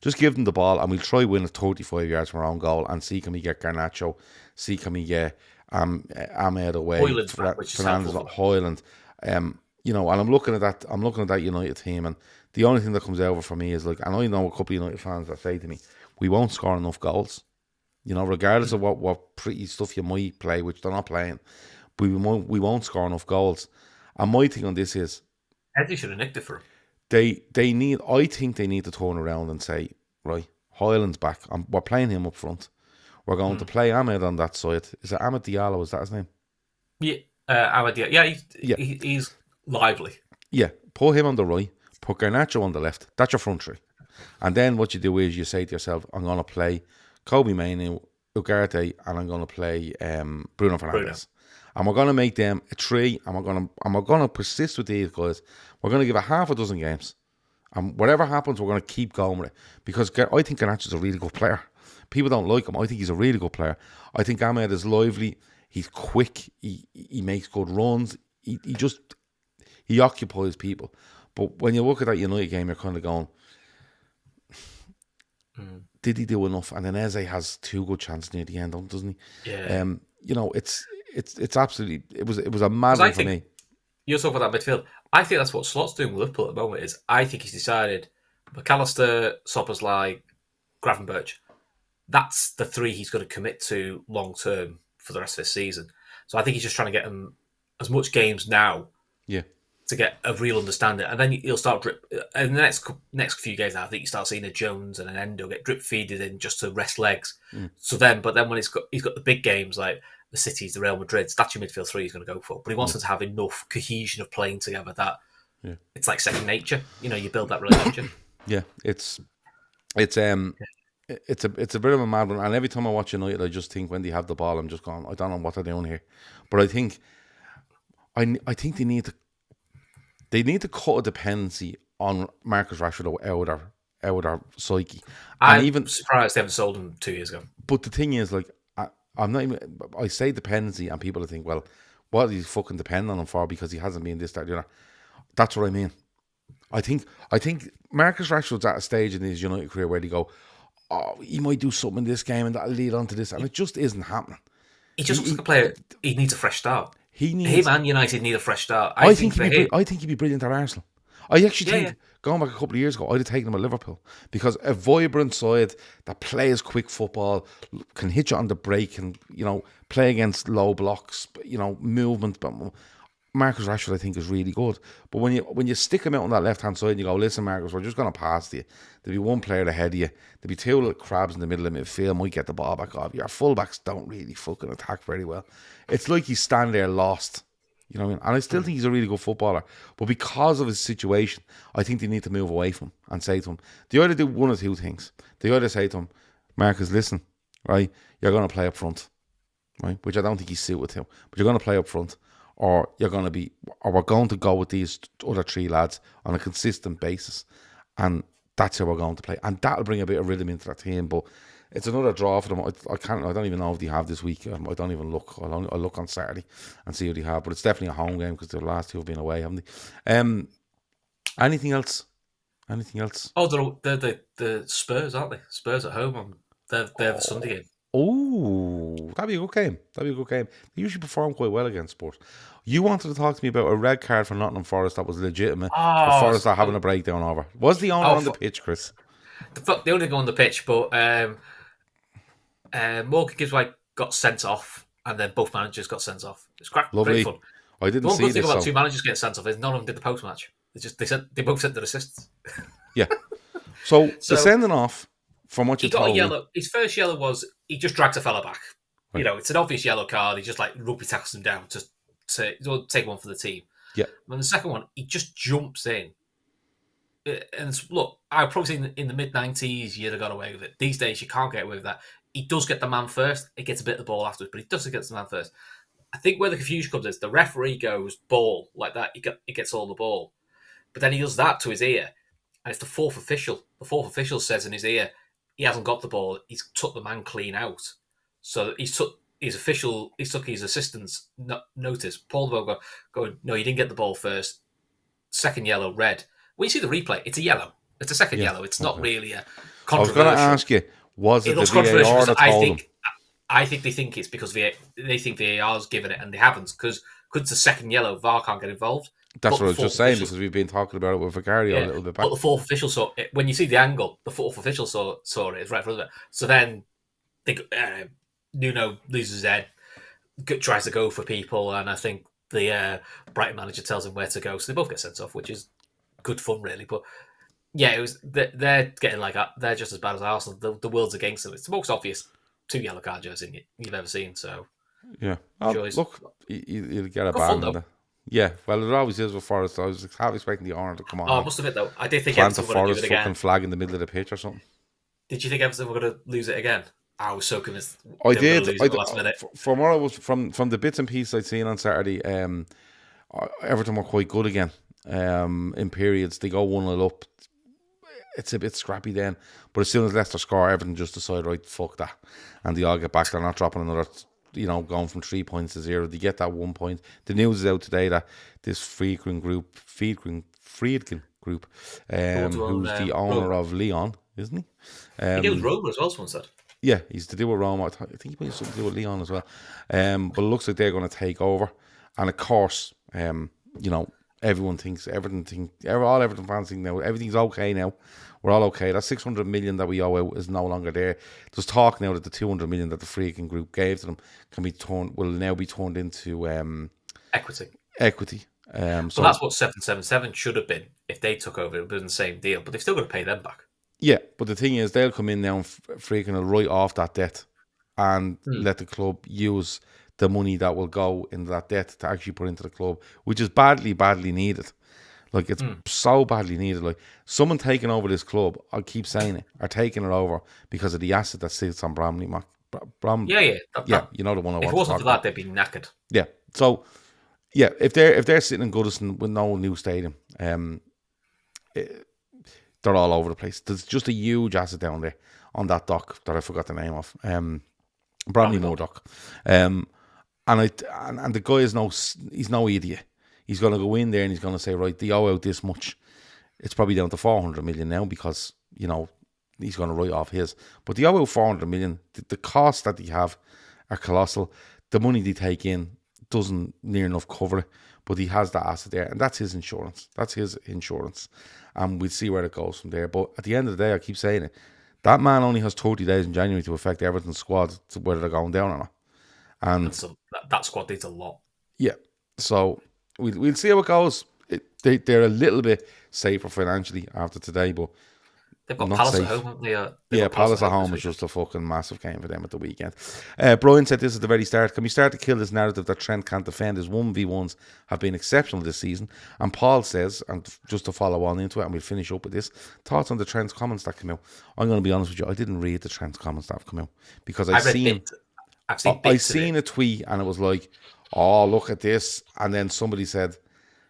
Just give them the ball and we'll try win it 35 yards from our own goal and see can we get Garnacho, see can we get Ahmed away, Fernandes, Haaland. And I'm looking at that United team, and the only thing that comes over for me is like, and I know a couple of United fans that say to me, we won't score enough goals. Regardless of what pretty stuff you might play, which they're not playing, but we won't score enough goals. And my thing on this is, Eddie should have nicked it for him. I think they need to turn around and say, right, Haaland's back. We're playing him up front. We're going to play Ahmed on that side. Is it Ahmed Diallo? Is that his name? Yeah, Ahmed Diallo. Yeah, he's lively. Yeah, put him on the right. Put Garnacho on the left. That's your front three. And then what you do is you say to yourself, I'm going to play Kobe Mainoo, Ugarte, and I'm going to play Bruno Fernandes. And we're going to make them a three, and we're going to persist with these guys. We're going to give it half a dozen games. And whatever happens, we're going to keep going with it. Because I think Garnacho's a really good player. People don't like him. I think he's a really good player. I think Ahmed is lively. He's quick. He makes good runs. He occupies people. But when you look at that United game, you're kind of going, did he do enough? And then Eze has two good chances near the end, doesn't he? Yeah. It's absolutely, it was a mad one for me. You're talking about that midfield. I think that's what Slot's doing with Liverpool at the moment. I think he's decided McAllister, Szoboszlai, Gravenberch. That's the three he's going to commit to long term for the rest of this season. So I think he's just trying to get him as much games now, to get a real understanding, and then he'll start drip. In the next few games, I think you start seeing a Jones and an Endo get drip feeded in just to rest legs. But then when he's got the big games like the Cities, the Real Madrids, that's your midfield three he's going to go for. But he wants them to have enough cohesion of playing together that it's like second nature. You build that relationship. Yeah, it's a bit of a mad one. And every time I watch United, I just think when they have the ball, I'm just going, I don't know what they're doing here. But I think they need to cut a dependency on Marcus Rashford out of our psyche. I'm even surprised they haven't sold him 2 years ago. But the thing is, like, I'm not even. I say dependency, and people think, well, what are you fucking depending on him for? Because he hasn't been this, that, the other. That's what I mean. I think Marcus Rashford's at a stage in his United career where they go, oh, he might do something in this game and that'll lead on to this, and it just isn't happening. He just looks like a player. He needs a fresh start. Him and United need a fresh start. I think he'd be brilliant at Arsenal. I actually think, going back a couple of years ago, I'd have taken him at Liverpool, because a vibrant side that plays quick football, can hit you on the break, and play against low blocks, movement. But Marcus Rashford, I think, is really good. But when you stick him out on that left hand side and you go, listen, Marcus, we're just going to pass you. There'll be one player ahead of you. There'll be two little crabs in the middle of midfield. Might get the ball back off. Your fullbacks don't really fucking attack very well. It's like he's standing there lost. You know what I mean? And I still think he's a really good footballer. But because of his situation, I think they need to move away from him and say to him, they either do one or two things. They either say to him, Marcus, listen, right, you're going to play up front, right? Which I don't think he's suited to. But you're going to play up front. Or we're going to go with these other three lads on a consistent basis. And that's how we're going to play. And that'll bring a bit of rhythm into that team. But it's another draw for them. I don't even know if they have this week. I don't even look. I'll look on Saturday and see what they have. But it's definitely a home game because the last two have been away, haven't they? Anything else? Oh, they're the Spurs, aren't they? Spurs at home. They're the Sunday game. Oh, that'd be a good game. That'd be a good game. They usually perform quite well against Spurs. You wanted to talk to me about a red card for Nottingham Forest that was legitimate, but Oh, Forest are having a breakdown over. Was the owner on the pitch, Chris? they only go on the pitch, but Morgan Gibbs White got sent off, and then both managers got sent off. It's Lovely. great fun. I didn't The one see good thing this. about two managers getting sent off is none of them did the post match. They both sent their assists. Yeah. So the So sending off, from what he you got a told me, yellow. His first yellow was he just dragged a fella back. Right. It's an obvious yellow card. He just like rugby tackles him down to take one for the team. yeah, And the second one, he just jumps in. And look, I've probably seen in the mid-90s, you'd have got away with it. These days, you can't get away with that. He does get the man first. It gets a bit of the ball afterwards, but he does get the man first. I think where the confusion comes is the referee goes ball like that. He gets all the ball. But then he does that to his ear. And it's the fourth official. The fourth official says in his ear, he hasn't got the ball. He's took the man clean out. So he took his assistant's notice. Paul DeBoer going, no, you didn't get the ball first. Second yellow, red. When you see the replay, it's a yellow. It's a second yellow. It's not really a I was controversial. going to ask you, was it the looks controversial VAR because that told them? I think they think it's because they think VAR's given it and they haven't because it's a second yellow. VAR can't get involved. That's But what I was the just fourth saying, official- because we've been talking about it with Vicario a little bit back. But the fourth official saw it. When you see the angle, the fourth official saw it. It's right in front of it. So then Nuno loses his head, tries to go for people, and I think the Brighton manager tells him where to go. So they both get sent off, which is good fun, really. But yeah, it was they're getting like they're just as bad as Arsenal. The world's against them. It's the most obvious two yellow card jerseys you've ever seen. So Yeah. Look, you'll get a Good fun, ban. though. Yeah, well, it always is with Forest. I was half expecting the owner to come on. I and must admit though, I did think plant a Everton were going to Forest do it again. fucking flag in the middle of the pitch or something. Did you think Everton were going to lose it again? I was so convinced. I they were did. gonna lose it at the last minute. From what I was from the bits and pieces I'd seen on Saturday, Everton were quite good again. In periods, they go 1-0 up. It's a bit scrappy then, but as soon as Leicester score, Everton just decide, right, fuck that, and they all get back. They're not dropping another, going from 3 points to 0. They get that 1 point. The news is out today that this Friedkin group, who's the owner of Lyon, isn't he? I think it was Roma as well. Someone said. Yeah, he's to do with Roma. I think he might have something to do with Lyon as well. But it looks like they're going to take over, and of course, everyone thinks all Everton fans think now everything's okay now. We're all okay. That 600 million that we owe out is no longer there. There's talk now that the 200 million that the Friedkin group gave to them will now be turned into Equity. So that's what 777 should have been if they took over. It would have been the same deal, but they've still got to pay them back. yeah, but the thing is, they'll come in now and Friedkin will write off that debt and let the club use the money that will go into that debt to actually put into the club, which is badly needed. Like, it's so badly needed. Like, someone taking over this club, I keep saying it, are taking it over because of the asset that sits on Bromley. Yeah. You know the one I want to talk about. If it wasn't for that, they'd be knackered. Yeah. So, yeah, if they're sitting in Goodison with no new stadium, they're all over the place. There's just a huge asset down there on that dock that I forgot the name of. Bromley Moor dock. And the guy he's no idiot. He's going to go in there and he's going to say, right, they owe out this much. It's probably down to 400 million now because, he's going to write off his. But they owe out 400 million. The costs that they have are colossal. The money they take in doesn't near enough cover it. But he has that asset there. And that's his insurance. And we'll see where it goes from there. But at the end of the day, I keep saying it, that man only has 30 days in January to affect Everton's squad to whether they're going down or not. And that squad needs a lot. Yeah. So we'll see how it goes. They're a little bit safer financially after today, but they've got Palace at home, haven't they? Palace at home is just a fucking massive game for them at the weekend. Brian said this at the very start. Can we start to kill this narrative that Trent can't defend? His 1v1s have been exceptional this season. And Paul says, and just to follow on into it, and we'll finish up with this, thoughts on the Trent's comments that come out. I'm going to be honest with you, I didn't read the Trent's comments that have come out because I've seen a tweet and it was like, oh, look at this. And then somebody said,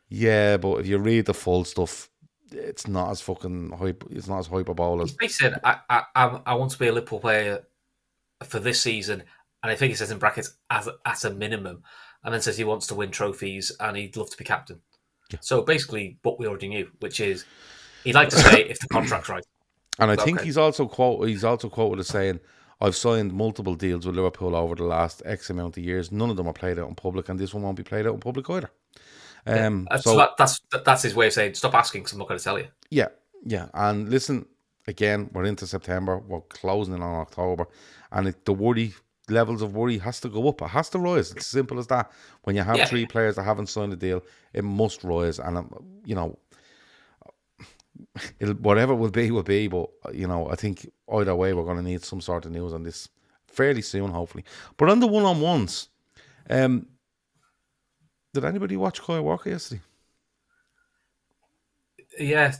yeah, but if you read the full stuff, it's not as fucking hype. It's not as hyperbolic. He said, I want to be a Liverpool player for this season. And I think he says in brackets, at a minimum. And then says he wants to win trophies and he'd love to be captain. Yeah. So basically what we already knew, which is he'd like to say if the contract's right. And I think he's also quoted as saying, I've signed multiple deals with Liverpool over the last X amount of years. None of them are played out in public, and this one won't be played out in public either. So that's his way of saying, stop asking because I'm not going to tell you. Yeah. And listen, again, we're into September. We're closing in on October. And the levels of worry has to go up. It has to rise. It's as simple as that. When you have three players that haven't signed a deal, it must rise. And, whatever will be. But, I think either way, we're going to need some sort of news on this fairly soon, hopefully. But on the one-on-ones, did anybody watch Kyle Walker yesterday? Yeah.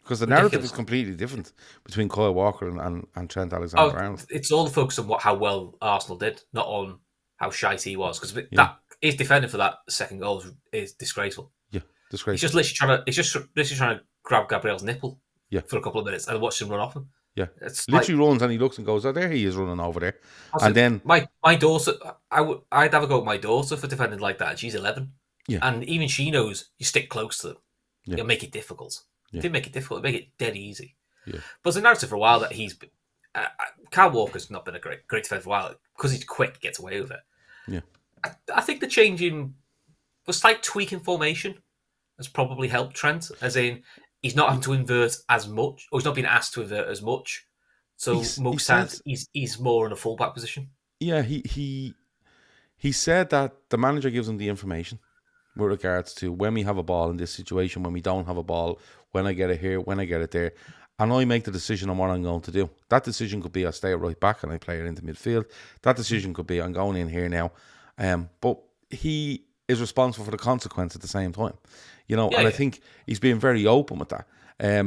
Because the narrative is completely different between Kyle Walker and Trent Alexander-Arnold. It's all focused on how well Arsenal did, not on how shite he was. Because that his defending for that second goal is disgraceful. Yeah, disgraceful. He's just literally trying to grab Gabriel's nipple for a couple of minutes and watch him run off him. Yeah, it's literally runs and he looks and goes, "Oh, there he is running over there." And then my daughter, I'd have a go at my daughter for defending like that. She's 11, and even she knows you stick close to them, you'll make it difficult. Yeah. Didn't make it difficult, make it dead easy. Yeah. But it's a narrative for a while that he's Kyle Walker's not been a great defender for a while because he's quick, he gets away with it. Yeah, I think the slight tweak in formation has probably helped Trent, as in he's not having to invert as much, or he's not being asked to invert as much. So most times he's more in a fullback position. Yeah, he said that the manager gives him the information with regards to when we have a ball in this situation, when we don't have a ball, when I get it here, when I get it there. And I make the decision on what I'm going to do. That decision could be I stay right back and I play it into midfield. That decision could be I'm going in here now. But he is responsible for the consequence at the same time. I think he's being very open with that.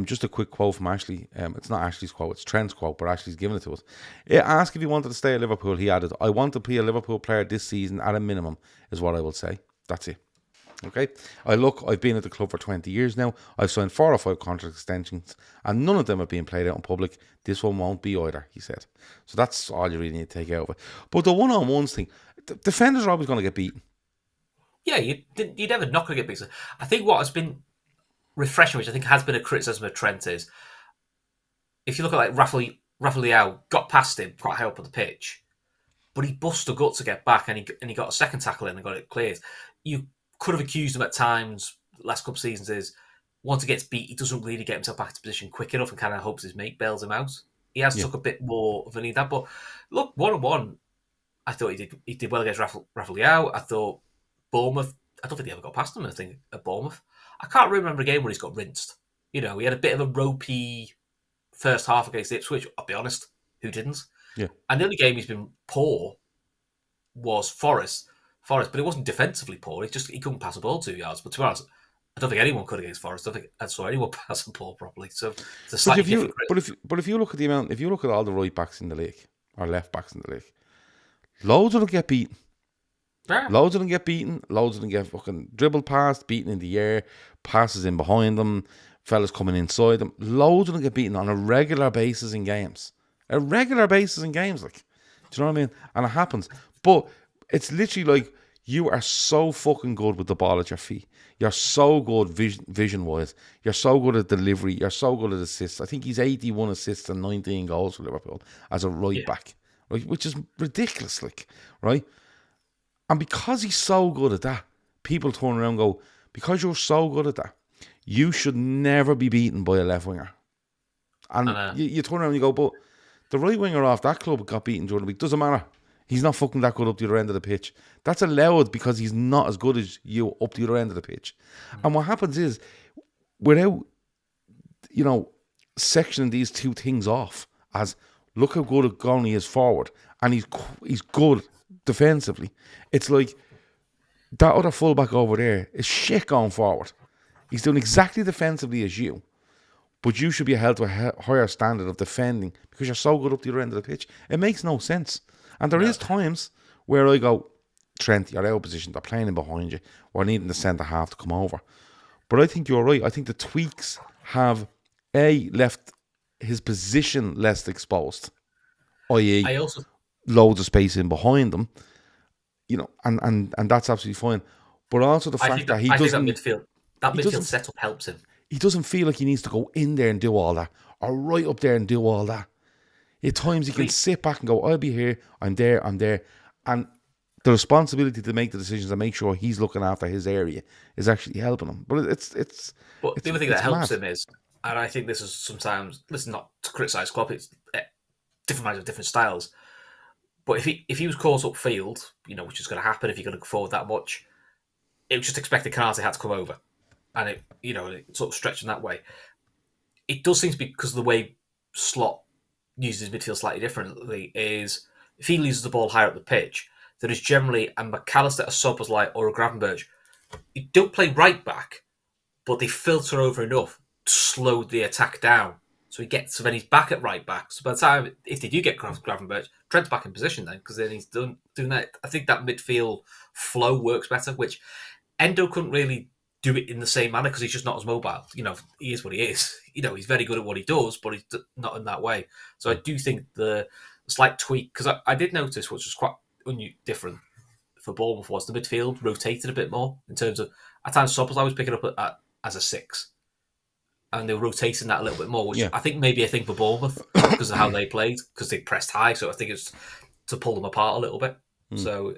Just a quick quote from Ashley. It's not Ashley's quote, it's Trent's quote, but Ashley's given it to us. Asked if he wanted to stay at Liverpool, he added, "I want to be a Liverpool player this season at a minimum," is what I will say. That's it. Okay, I've been at the club for 20 years now. I've signed 4 or 5 contract extensions, and none of them are being played out in public. This one won't be either, he said. So that's all you really need to take out of it. But the one-on-ones thing, defenders are always going to get beaten. Yeah, you're never not going to get beaten. I think what has been refreshing, which I think has been a criticism of Trent, is if you look at like Rafael got past him, got help on the pitch, but he busted a gut to get back, and he got a second tackle in and got it cleared. You could have accused him at times, the last couple of seasons, is once he gets beat, he doesn't really get himself back into position quick enough and kind of hopes his mate bails him out. He has took a bit more of a lead that. But look, 1-on-1, I thought he did well against Rafael. I thought Bournemouth, I don't think he ever got past him, I think, at Bournemouth. I can't remember a game where he's got rinsed. He had a bit of a ropey first half against Ipswich, I'll be honest, who didn't? Yeah. And the only game he's been poor was Forest, but it wasn't defensively poor. He couldn't pass a ball 2 yards. But to be honest, I don't think anyone could against Forest. I don't think I saw anyone pass the ball properly. So it's a slightly different. But if you look at the amount, if you look at all the right backs in the league or left backs in the league, loads of them get beaten. Yeah. Loads of them get beaten. Loads of them get fucking dribbled past, beaten in the air, passes in behind them, fellas coming inside them. Loads of them get beaten on a regular basis in games. Like, do you know what I mean? And it happens. But it's literally like you are so fucking good with the ball at your feet. You're so good vision-wise. You're so good at delivery. You're so good at assists. I think he's 81 assists and 19 goals for Liverpool as a right back, right? Which is ridiculous, right? And because he's so good at that, people turn around and go, because you're so good at that, you should never be beaten by a left winger. And you turn around and you go, but the right winger off that club got beaten during the week. Doesn't matter. He's not fucking that good up the other end of the pitch. That's allowed because he's not as good as you up the other end of the pitch. And what happens is, without, sectioning these two things off as, look how good Goni is forward, and he's good defensively. It's like, that other fullback over there is shit going forward. He's doing exactly defensively as you, but you should be held to a higher standard of defending because you're so good up the other end of the pitch. It makes no sense. And there is times where I go, Trent, you're out of position. They're playing in behind you. We're needing the centre half to come over. But I think you're right. I think the tweaks have, left his position less exposed, i.e. loads of space in behind them, and that's absolutely fine. But also the fact that he doesn't... That midfield setup helps him. He doesn't feel like he needs to go in there and do all that, or right up there and do all that. At times he can sit back and go, I'll be here, I'm there. And the responsibility to make the decisions and make sure he's looking after his area is actually helping him. But But the other thing that helps mad. him is, and I think this is sometimes, listen, not to criticise Klopp, it's different minds with different styles. But if he was caught upfield, which is going to happen if you're going to go forward that much, it was just expected Canate had to come over. And it sort of stretched in that way. It does seem to be because of the way Slot uses his midfield slightly differently, is if he loses the ball higher up the pitch, there is generally a McAllister, a Szoboszlai, or a Gravenberch. You don't play right back, but they filter over enough to slow the attack down. So then he's back at right back. So by the time, if they do get Gravenberch, Trent's back in position then, because then he's doing that. I think that midfield flow works better, which Endo couldn't really do it in the same manner because he's just not as mobile. He is what he is. He's very good at what he does, but he's not in that way. So I do think the slight tweak, because I did notice, which was quite different for Bournemouth, was the midfield rotated a bit more in terms of, at times Szoboszlai was picking up as a 6. And they were rotating that a little bit more, which I think maybe a thing for Bournemouth because of how they played, because they pressed high. So I think it's to pull them apart a little bit. So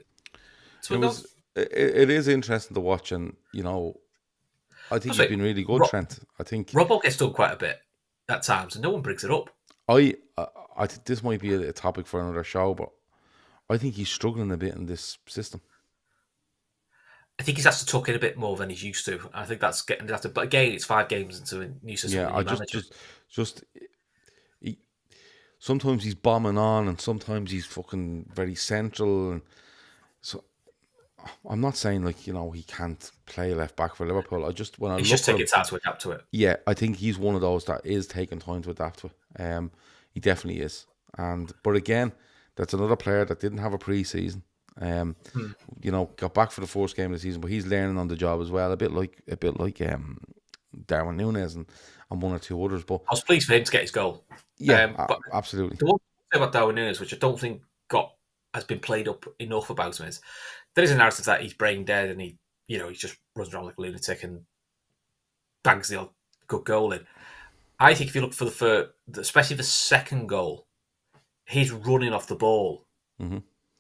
it is interesting to watch, and I think he's been really good, Trent. I think Robbo gets done quite a bit at times, and no one brings it up. I think this might be a topic for another show, but I think he's struggling a bit in this system. I think he's has to tuck in a bit more than he's used to. I think that's getting that. But again, it's 5 games into a new system. Yeah, I sometimes he's bombing on, and sometimes he's fucking very central, and so I'm not saying he can't play left back for Liverpool. He's just taking time to adapt to it. Yeah, I think he's one of those that is taking time to adapt to it. He definitely is. But again, that's another player that didn't have a pre-season. Got back for the first game of the season, but he's learning on the job as well. A bit like Darwin Núñez and one or two others. But I was pleased for him to get his goal. Yeah, but absolutely. The one thing about Darwin Núñez, which I don't think has been played up enough about him, is there is a narrative that he's brain dead and he just runs around like a lunatic and bangs the odd good goal in. I think if you look for especially the second goal, his running off the ball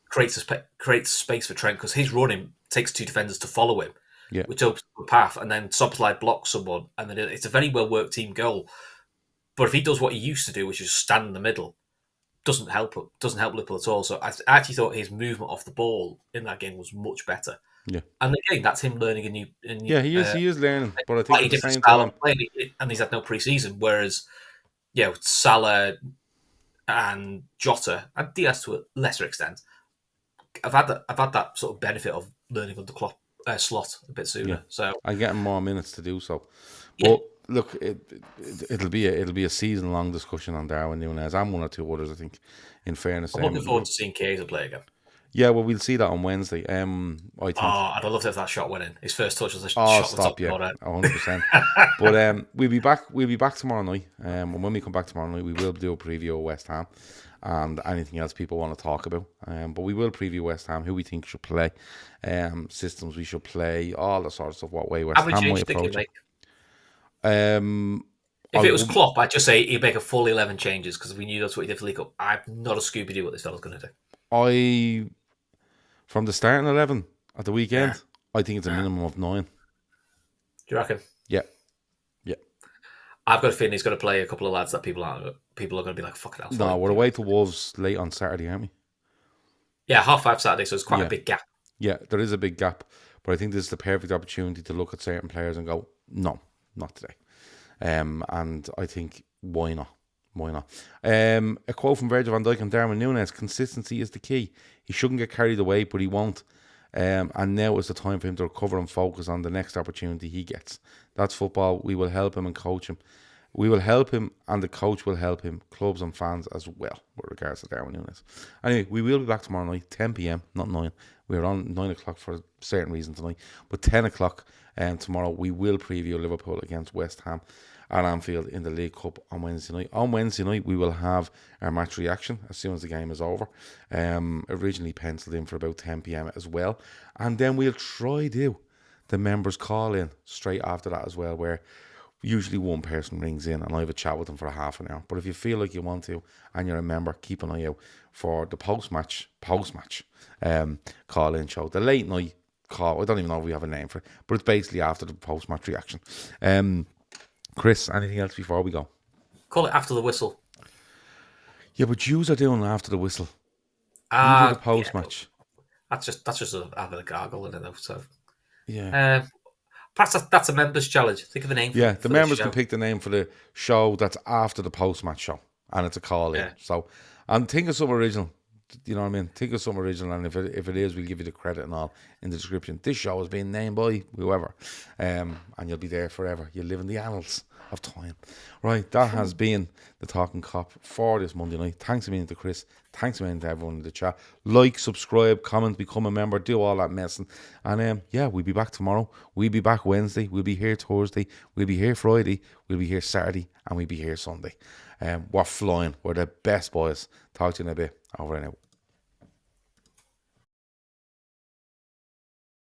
creates space for Trent, because his running takes 2 defenders to follow him, which opens up a path, and then Szoboszlai blocks someone, and then it's a very well worked team goal. But if he does what he used to do, which is stand in the middle, doesn't help Liverpool at all. So I actually thought his movement off the ball in that game was much better. Yeah, and again, that's him learning a new he is learning, but I think at the same style time, of playing, and he's had no pre-season. Whereas, Salah and Jota and Diaz to a lesser extent, I've had that sort of benefit of learning under Klopp Slot a bit sooner. Yeah. So I'm getting more minutes to do so. But look, it'll be a season long discussion on Darwin Núñez and one or two others, I think. In fairness, I'm looking forward to seeing Chiesa play again. Yeah, well, we'll see that on Wednesday. I think. I'd love to have that shot went in. His first touch was a shot. Stop! Yeah, 100%. But we'll be back. We'll be back tomorrow night. And when we come back tomorrow night, we will do a preview of West Ham and anything else people want to talk about. But we will preview West Ham, who we think should play, systems we should play, all the sorts of what way West Ham might approach it. If it was Klopp, I'd just say he'd make a full 11 changes, because we knew that's what he did for League Cup. I'm not a Scooby-Doo what this fella's going to do. From the starting 11 at the weekend, I think it's a minimum of 9. Do you reckon? Yeah. I've got a feeling he's going to play a couple of lads that people are going to be like, fucking hell. No, we're away to Wolves late on Saturday, aren't we? Yeah, 5:30 Saturday, so it's quite a big gap. Yeah, there is a big gap, but I think this is the perfect opportunity to look at certain players and go, no, not today. And I think, why not? A quote from Virgil van Dijk and Darwin Núñez: consistency is the key. He shouldn't get carried away, but he won't. And now is the time for him to recover and focus on the next opportunity he gets. That's football. We will help him and coach him. We will help him, and the coach will help him, clubs and fans as well, with regards to Darwin Núñez. Anyway, we will be back tomorrow night, 10 p.m, not 9. We're on 9 o'clock for a certain reason tonight, but 10 o'clock tomorrow we will preview Liverpool against West Ham at Anfield in the League Cup on Wednesday night. On Wednesday night, we will have our match reaction as soon as the game is over. Originally penciled in for about 10 p.m. as well. And then we'll try do the members call in straight after that as well, where Usually one person rings in and I have a chat with them for a half an hour. But if you feel like you want to and you're a member, keep an eye out for the post-match call-in show. The late night call. I don't even know if we have a name for it, but it's basically after the post-match reaction. Chris, anything else before we go? Call it after the whistle. Yeah, but yous are doing after the whistle. You do the post-match. Yeah, that's just having a gargle in it though. So yeah. Perhaps that's a members' challenge. Think of a name. Yeah, the members can pick the name for the show that's after the post-match show, and it's a call-in. Yeah. So, and think of some original. You know what I mean? Think of some original, and if it is, we'll give you the credit and all in the description. This show has been named by whoever, and you'll be there forever. You'll live in the annals of time. Right, that has been the Talkin Kop for this Monday night. Thanks a million to Chris. Thanks a million to everyone in the chat. Like, subscribe, comment, become a member, do all that messing. And we'll be back tomorrow. We'll be back Wednesday. We'll be here Thursday. We'll be here Friday. We'll be here Saturday. And we'll be here Sunday. We're flying. We're the best boys. Talk to you in a bit. Over and out.